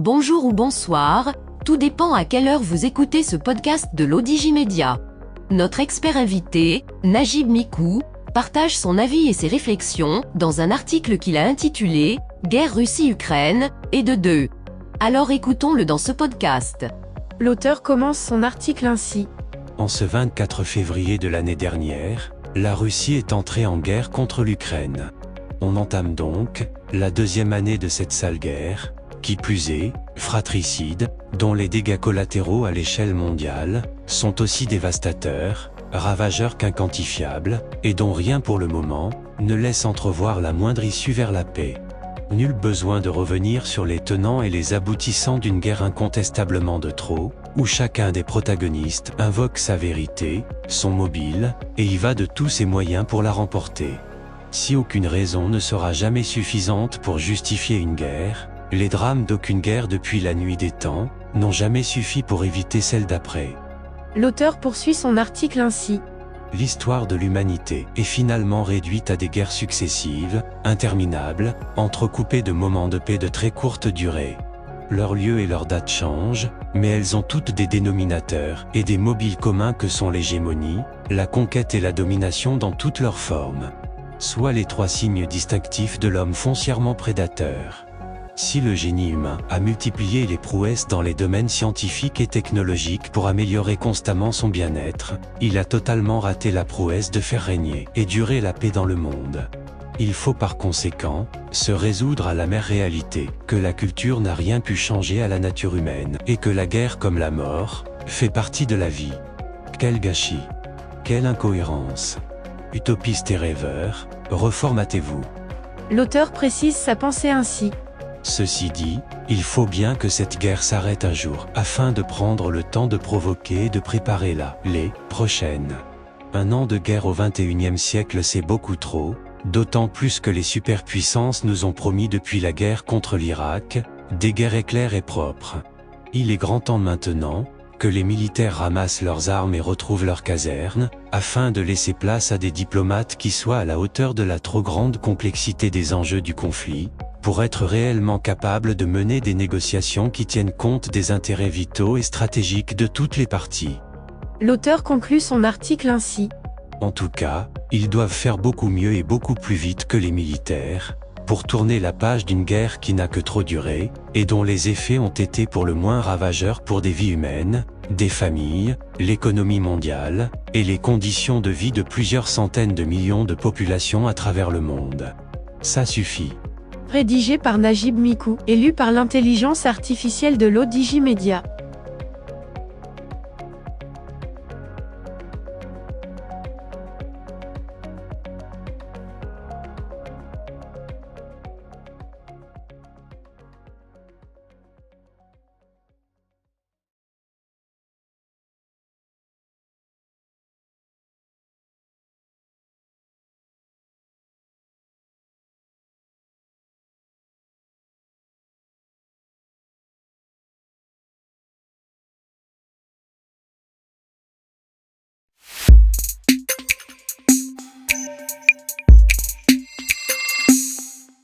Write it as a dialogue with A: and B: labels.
A: bonjour ou bonsoir, tout dépend à quelle heure vous écoutez ce podcast de l'Odigimédia. Notre expert invité, Najib Mikou, partage son avis et ses réflexions dans un article qu'il a intitulé « Guerre Russie-Ukraine » et de deux. Alors écoutons-le dans ce podcast.
B: L'auteur commence son article ainsi.
C: En ce 24 février de l'année dernière, la Russie est entrée en guerre contre l'Ukraine. On entame donc la deuxième année de cette sale guerre, qui plus est, fratricide, dont les dégâts collatéraux à l'échelle mondiale sont aussi dévastateurs, ravageurs qu'inquantifiables, et dont rien pour le moment ne laisse entrevoir la moindre issue vers la paix. Nul besoin de revenir sur les tenants et les aboutissants d'une guerre incontestablement de trop, où chacun des protagonistes invoque sa vérité, son mobile, et y va de tous ses moyens pour la remporter. Si aucune raison ne sera jamais suffisante pour justifier une guerre, les drames d'aucune guerre depuis la nuit des temps n'ont jamais suffi pour éviter celle d'après.
B: L'auteur poursuit son article ainsi.
C: L'histoire de l'humanité est finalement réduite à des guerres successives, interminables, entrecoupées de moments de paix de très courte durée. Leur lieu et leur date changent, mais elles ont toutes des dénominateurs et des mobiles communs que sont l'hégémonie, la conquête et la domination dans toutes leurs formes. Soit les trois signes distinctifs de l'homme foncièrement prédateur. Si le génie humain a multiplié les prouesses dans les domaines scientifiques et technologiques pour améliorer constamment son bien-être, il a totalement raté la prouesse de faire régner et durer la paix dans le monde. Il faut par conséquent se résoudre à l'amère réalité que la culture n'a rien pu changer à la nature humaine et que la guerre comme la mort fait partie de la vie. Quel gâchis! Quelle incohérence! Utopistes et rêveurs, reformatez-vous.
B: L'auteur précise sa pensée ainsi.
C: Ceci dit, il faut bien que cette guerre s'arrête un jour, afin de prendre le temps de provoquer et de préparer les prochaines. Un an de guerre au XXIe siècle, c'est beaucoup trop, d'autant plus que les superpuissances nous ont promis depuis la guerre contre l'Irak, des guerres éclairs et propres. Il est grand temps maintenant que les militaires ramassent leurs armes et retrouvent leurs casernes, afin de laisser place à des diplomates qui soient à la hauteur de la trop grande complexité des enjeux du conflit, pour être réellement capables de mener des négociations qui tiennent compte des intérêts vitaux et stratégiques de toutes les parties.
B: L'auteur conclut son article ainsi.
C: En tout cas, ils doivent faire beaucoup mieux et beaucoup plus vite que les militaires, pour tourner la page d'une guerre qui n'a que trop duré, et dont les effets ont été pour le moins ravageurs pour des vies humaines, des familles, l'économie mondiale, et les conditions de vie de plusieurs centaines de millions de populations à travers le monde. Ça suffit.
B: Rédigé par Najib Mikou et lu par l'intelligence artificielle de l'Odigimédia.